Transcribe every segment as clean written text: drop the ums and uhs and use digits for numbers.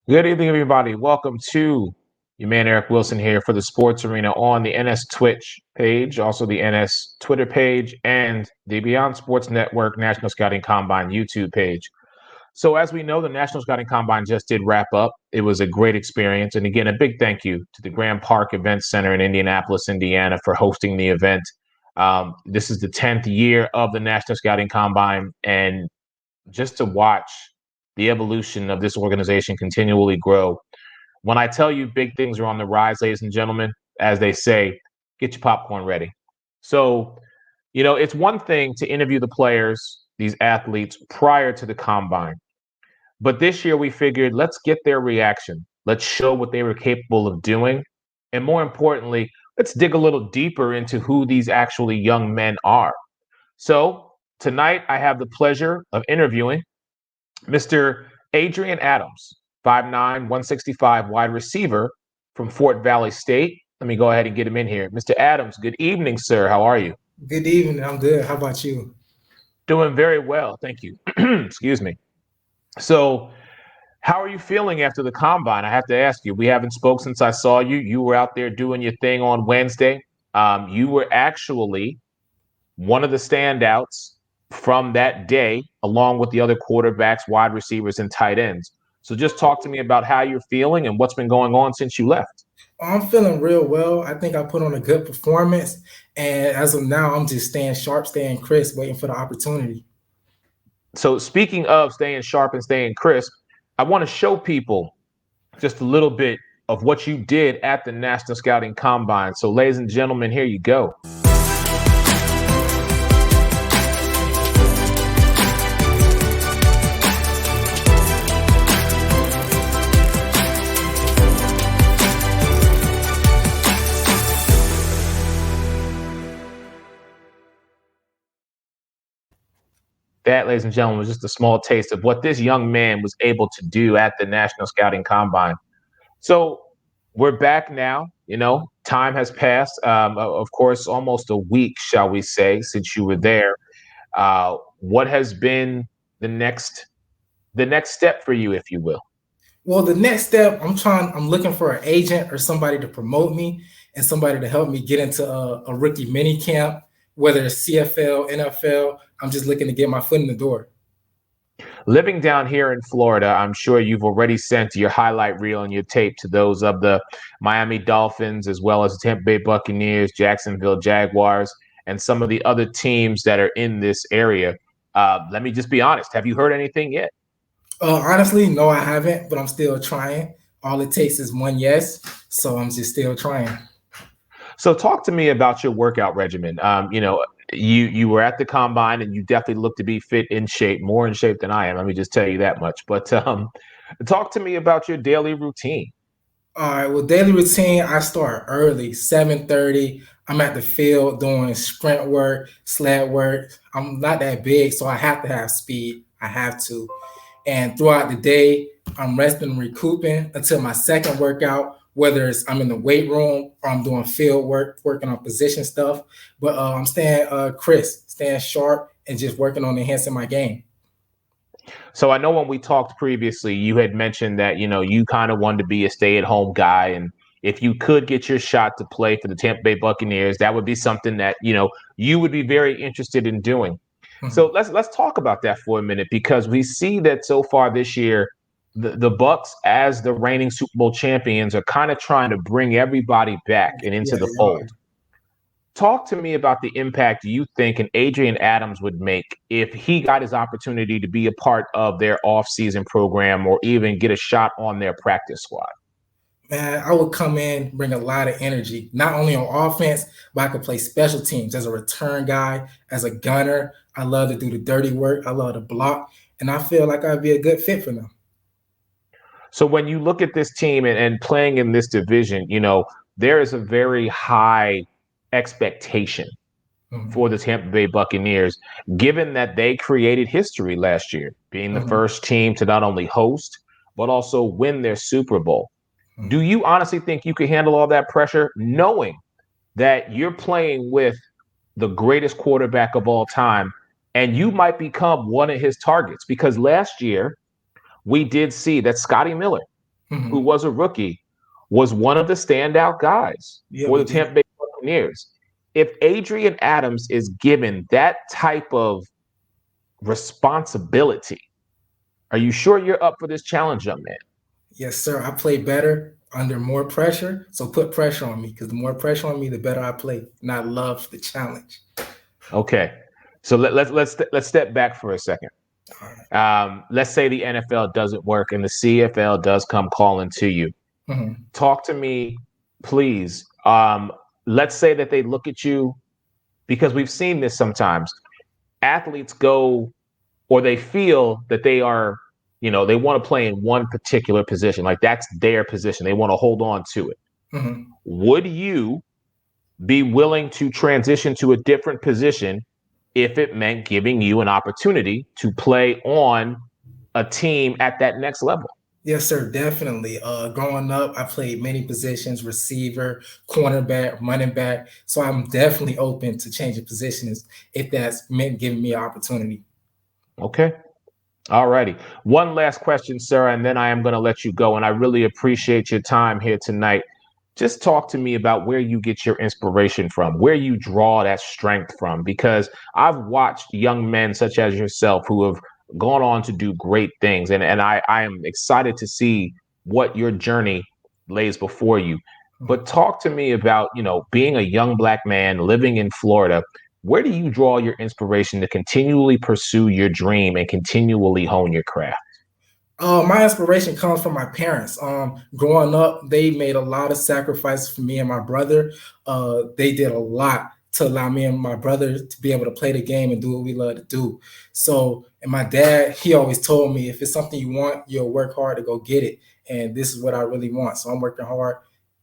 Good evening, everybody. Welcome to your man Eric Wilson here for the Sports Arena on the NS Twitch page, also the NS Twitter page, and the Beyond Sports Network National Scouting Combine YouTube page. So, as we know, the National Scouting Combine just did wrap up. It was a great experience. And again, a big thank you to the Grand Park Event Center in Indianapolis, Indiana, for hosting the event. This is the 10th year of the National Scouting Combine. And just to watch the evolution of this organization continually grow. When I tell you big things are on the rise, ladies and gentlemen, as they say, get your popcorn ready. So, it's one thing to interview the players, these athletes, prior to the combine. But this year we figured let's get their reaction. Let's show what they were capable of doing. And more importantly, let's dig a little deeper into who these actually young men are. So tonight I have the pleasure of interviewing Mr. Adrian Adams, 5'9", 165 wide receiver from Fort Valley State. Let me go ahead and get him in here. Mr. Adams, good evening, sir. How are you? Good evening. I'm good. How about you? Doing very well. Thank you. Excuse me. So, how are you feeling after the combine? I have to ask you. We haven't spoke since I saw you. You were out there doing your thing on Wednesday. You were actually one of the standouts from that day, along with the other quarterbacks, wide receivers, and tight ends. So just talk to me about how you're feeling and what's been going on since you left. I'm feeling real well. I think I put on a good performance. And as of now, I'm just staying sharp, staying crisp, waiting for the opportunity. So speaking of staying sharp and staying crisp, I want to show people just a little bit of what you did at the National Scouting Combine. So ladies and gentlemen, here you go. That, ladies and gentlemen, was just a small taste of what this young man was able to do at the National Scouting Combine. So we're back now. Time has passed. Of course, almost a week, shall we say, since you were there. What has been the next step for you, if you will? Well, the next step, I'm looking for an agent or somebody to promote me and somebody to help me get into a rookie mini camp, whether it's CFL, NFL. I'm just looking to get my foot in the door. Living down here in Florida, I'm sure you've already sent your highlight reel and your tape to those of the Miami Dolphins, as well as the Tampa Bay Buccaneers, Jacksonville Jaguars, and some of the other teams that are in this area. Let me just be honest. Have you heard anything yet? Honestly, no, I haven't, but I'm still trying. All it takes is one yes, so I'm just still trying. So talk to me about your workout regimen. You were at the combine and you definitely look to be fit, in shape, more in shape than I am. Let me just tell you that much. But talk to me about your daily routine. All right, well, daily routine, I start early, 7:30. I'm at the field doing sprint work, sled work. I'm not that big, so I have to have speed. I have to. And throughout the day, I'm resting and recouping until my second workout, whether it's I'm in the weight room or I'm doing field work, working on position stuff. But I'm staying crisp, staying sharp, and just working on enhancing my game. So I know when we talked previously, you had mentioned that, you kind of wanted to be a stay-at-home guy. And if you could get your shot to play for the Tampa Bay Buccaneers, that would be something that, you would be very interested in doing. Mm-hmm. So let's talk about that for a minute, because we see that so far this year, the Bucs, as the reigning Super Bowl champions, are kind of trying to bring everybody back and into the fold. Talk to me about the impact you think an Adrian Adams would make if he got his opportunity to be a part of their off-season program or even get a shot on their practice squad. Man, I would come in, bring a lot of energy, not only on offense, but I could play special teams as a return guy, as a gunner. I love to do the dirty work. I love to block, and I feel like I'd be a good fit for them. So when you look at this team and playing in this division, there is a very high expectation for the Tampa Bay Buccaneers, given that they created history last year, being the first team to not only host, but also win their Super Bowl. Do you honestly think you can handle all that pressure, knowing that you're playing with the greatest quarterback of all time, and you might become one of his targets? Because last year we did see that Scotty Miller who was a rookie, was one of the standout guys Yeah, for we the did. Tampa Bay Buccaneers. If Adrian Adams is given that type of responsibility, are you sure you're up for this challenge, young man? Yes, sir. I play better under more pressure. So put pressure on me, because the more pressure on me, the better I play. And I love the challenge. Okay, so let's step back for a second. All right. Let's say the NFL doesn't work and the CFL does come calling to you. Talk to me, please. Let's say that they look at you, because we've seen this sometimes. Athletes go, or they feel that they are, they want to play in one particular position, like that's their position. They want to hold on to it. Would you be willing to transition to a different position if it meant giving you an opportunity to play on a team at that next level? Yes, sir, definitely. Growing up, I played many positions: receiver, cornerback, running back. So I'm definitely open to changing positions if that's meant giving me an opportunity. Okay. All righty. One last question, Sarah, and then I am going to let you go. And I really appreciate your time here tonight. Just talk to me about where you get your inspiration from, where you draw that strength from, because I've watched young men such as yourself who have gone on to do great things. And I am excited to see what your journey lays before you. But talk to me about, being a young Black man living in Florida. Where do you draw your inspiration to continually pursue your dream and continually hone your craft? My inspiration comes from my parents. Growing up, they made a lot of sacrifices for me and my brother. They did a lot to allow me and my brother to be able to play the game and do what we love to do. So, and my dad, he always told me, if it's something you want, you'll work hard to go get it. And this is what I really want. So I'm working hard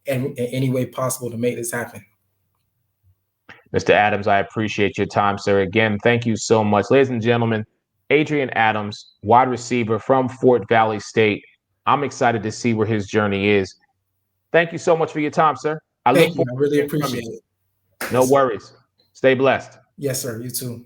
in any way possible to make this happen. Mr. Adams, I appreciate your time, sir. Again, thank you so much. Ladies and gentlemen, Adrian Adams, wide receiver from Fort Valley State. I'm excited to see where his journey is. Thank you so much for your time, sir. I look Thank you. forward I to really hearing from appreciate you. it. No Yes, sir. worries. Stay blessed. Yes, sir. You too.